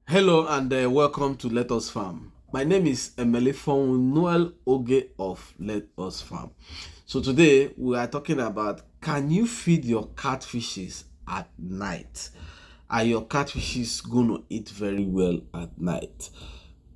Hello and welcome to Let Us Farm. My name is Emelifon Noel Oge of Let Us Farm. So today we are talking about, can you feed your catfishes at night? Are your catfishes going to eat very well at night?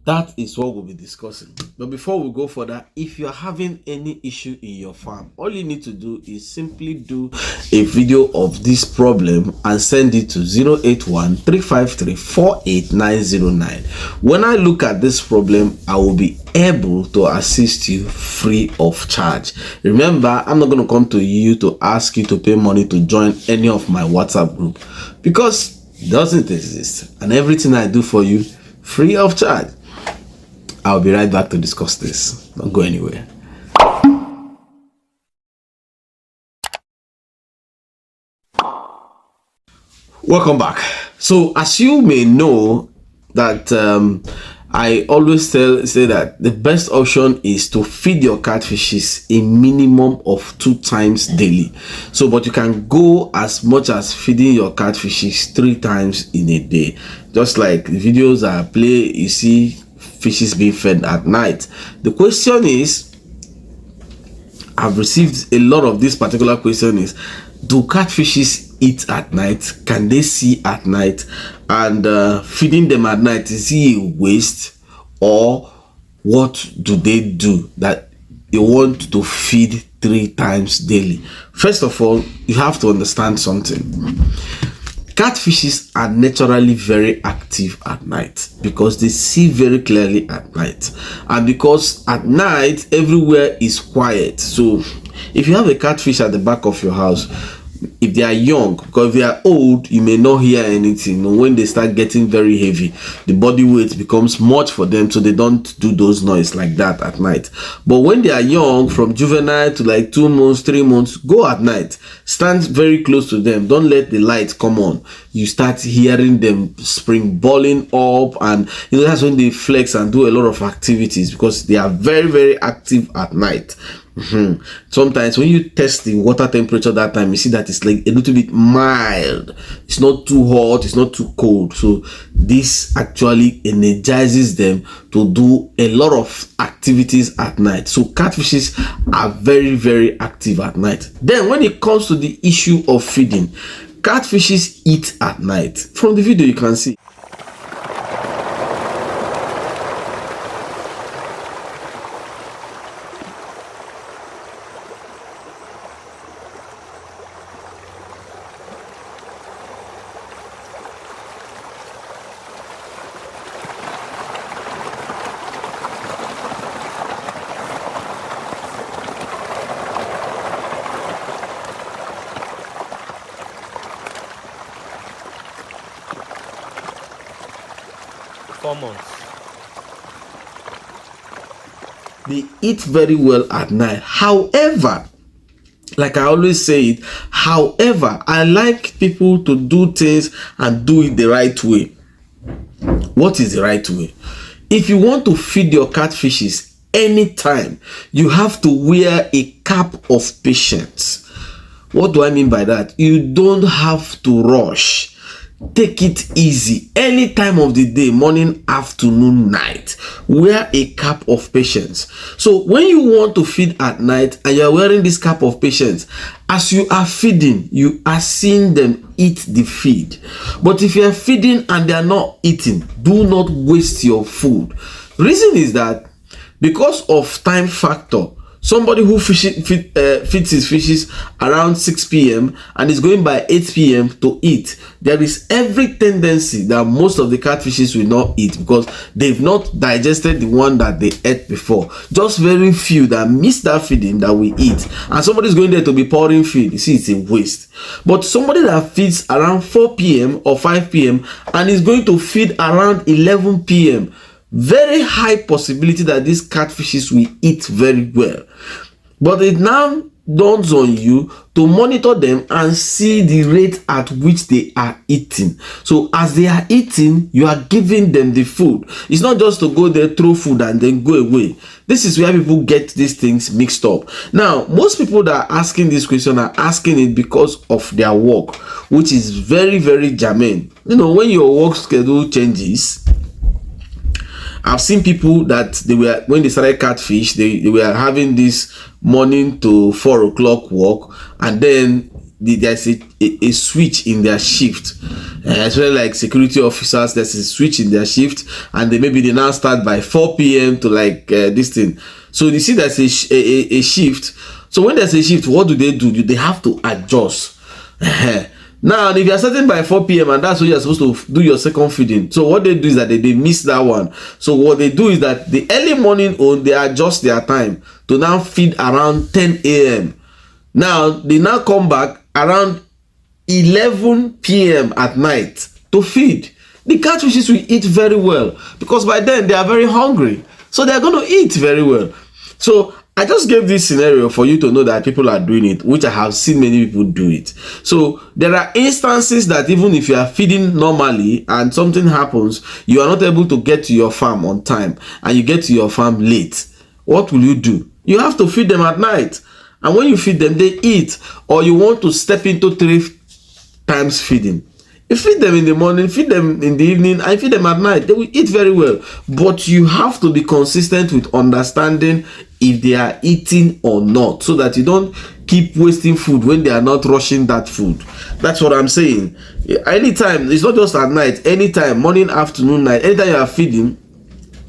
That is what we'll be discussing. But before we go further, if you're having any issue in your farm, all you need to do is simply do a video of this problem and send it to 081-353-48909. When I look at this problem, I will be able to assist you free of charge. Remember, I'm not going to come to you to ask you to pay money to join any of my WhatsApp group, because it doesn't exist, and everything I do for you free of charge. I'll be right back to discuss this. Don't go anywhere. Welcome back. So as you may know that I always say that the best option is to feed your catfishes a minimum of 2 times daily. So but you can go as much as feeding your catfishes 3 times in a day. Just like the videos I play, you see fishes being fed at night. The question is, I've received a lot of this particular question is, do catfishes eat at night? Can they see at night? And feeding them at night, is it a waste? Or what do they do that you want to feed 3 times daily? First of all, you have to understand something. Catfishes are naturally very active at night because they see very clearly at night, and because at night everywhere is quiet. So if you have a catfish at the back of your house, if they are young, because if they are old, you may not hear anything. When they start getting very heavy, the body weight becomes much for them, so they don't do those noise like that at night. But when they are young, from juvenile to like 2 months, 3 months, go at night, stand very close to them, don't let the light come on. You start hearing them spring balling up, and that's when they flex and do a lot of activities, because they are very active at night. Sometimes when you test the water temperature that time, you see that it's like a little bit mild. It's not too hot, it's not too cold. So this actually energizes them to do a lot of activities at night. So catfishes are very active at night. Then when it comes to the issue of feeding, catfishes eat at night. From the video you can see. They eat very well at night. However, like I always say it, however, I like people to do things and do it the right way. What is the right way? If you want to feed your catfishes anytime, you have to wear a cap of patience. What do I mean by that? You don't have to rush. Take it easy. Any time of the day, morning, afternoon, night, wear a cap of patience. So when you want to feed at night and you're wearing this cap of patience, as you are feeding, you are seeing them eat the feed. But if you are feeding and they are not eating, do not waste your food. The reason is that because of time factor, somebody who feeds his fishes around 6 p.m. and is going by 8 p.m. to eat, there is every tendency that most of the catfishes will not eat because they've not digested the one that they ate before. Just very few that miss that feeding that we eat, and somebody's going there to be pouring feed. You see, it's a waste. But somebody that feeds around 4 p.m. or 5 p.m. and is going to feed around 11 p.m., very high possibility that these catfishes will eat very well. But it now dawns on you to monitor them and see the rate at which they are eating. So as they are eating, you are giving them the food. It's not just to go there, throw food and then go away. This is where people get these things mixed up. Now, most people that are asking this question are asking it because of their work, which is very, very germane. You know, when your work schedule changes, I've seen people that they were, when they started Catfish, they were having this morning to 4 o'clock work, and then there's a switch in their shift. Especially like security officers, there's a switch in their shift, and they now start by 4 p.m. to like this thing. So you see there's a shift. So when there's a shift, what do? They have to adjust. Now, if you're starting by 4 p.m. and that's when you're supposed to do your second feeding, so what they do is that they miss that one. So what they do is that the early morning they adjust their time to now feed around 10 a.m. Now, they now come back around 11 p.m. at night to feed. The catfishes will eat very well because by then they are very hungry. So they're going to eat very well. So I just gave this scenario for you to know that people are doing it, which I have seen many people do it. So there are instances that even if you are feeding normally and something happens, you are not able to get to your farm on time and you get to your farm late. What will you do? You have to feed them at night. And when you feed them, they eat. Or you want to step into 3 times feeding. You feed them in the morning, feed them in the evening, and feed them at night. They will eat very well. But you have to be consistent with understanding if they are eating or not, so that you don't keep wasting food when they are not rushing that food. That's what I'm saying. Anytime, it's not just at night, anytime, morning, afternoon, night, anytime you are feeding,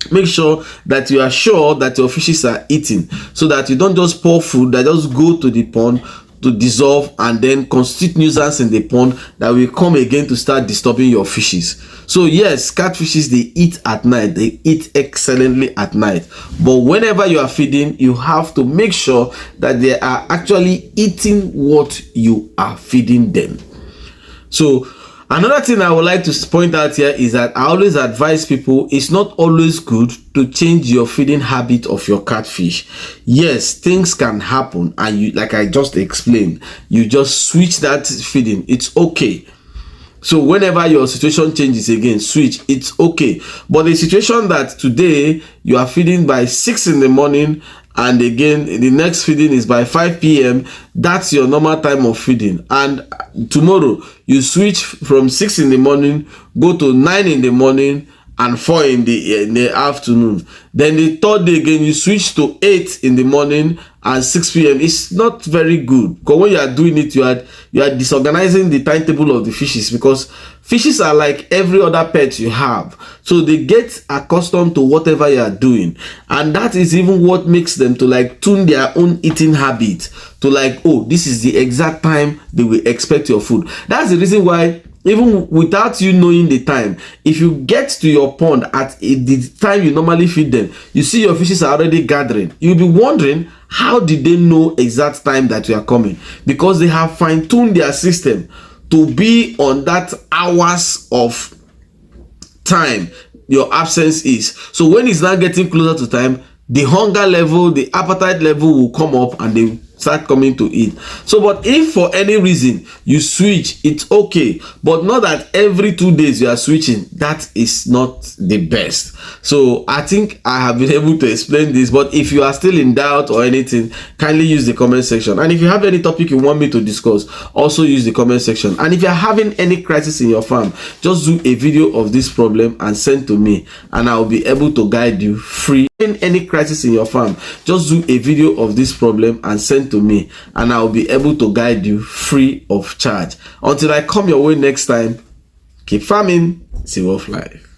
make sure that you are sure that your fishes are eating, so that you don't just pour food that just go to the pond to dissolve and then constitute nuisance in the pond that will come again to start disturbing your fishes. So yes, catfishes, they eat at night. They eat excellently at night. But whenever you are feeding, you have to make sure that they are actually eating what you are feeding them. So another thing I would like to point out here is that I always advise people, it's not always good to change your feeding habit of your catfish. Yes, things can happen, and you, like I just explained, you just switch that feeding. It's okay. So whenever your situation changes again, switch. It's okay. But the situation that today you are feeding by 6 in the morning, and again the next feeding is by 5 p.m. that's your normal time of feeding, and tomorrow you switch from 6 in the morning, go to 9 in the morning and 4 in the afternoon. Then the third day again you switch to 8 in the morning and 6 p.m. It's not very good, because when you are doing it, you are disorganizing the timetable of the fishes, because fishes are like every other pet you have. So they get accustomed to whatever you are doing, and that is even what makes them to like tune their own eating habit to like, oh, this is the exact time they will expect your food. That's the reason why, even without you knowing the time, if you get to your pond at the time you normally feed them, you see your fishes are already gathering. You'll be wondering, how did they know exact time that you are coming? Because they have fine-tuned their system to be on that hours of time your absence is. So when it's now getting closer to time, the hunger level, the appetite level will come up and they start coming to eat. So but if for any reason you switch, it's okay, but not that every 2 days you are switching. That is not the best. So I think I have been able to explain this, but if you are still in doubt or anything, kindly use the comment section. And if you have any topic you want me to discuss, also use the comment section. And if you're having any crisis in your farm, just do a video of this problem and send to me, and I'll be able to guide you free. In any crisis in your farm, just do a video of this problem and send to me, and I'll be able to guide you free of charge. Until I come your way next time, keep farming, see of life.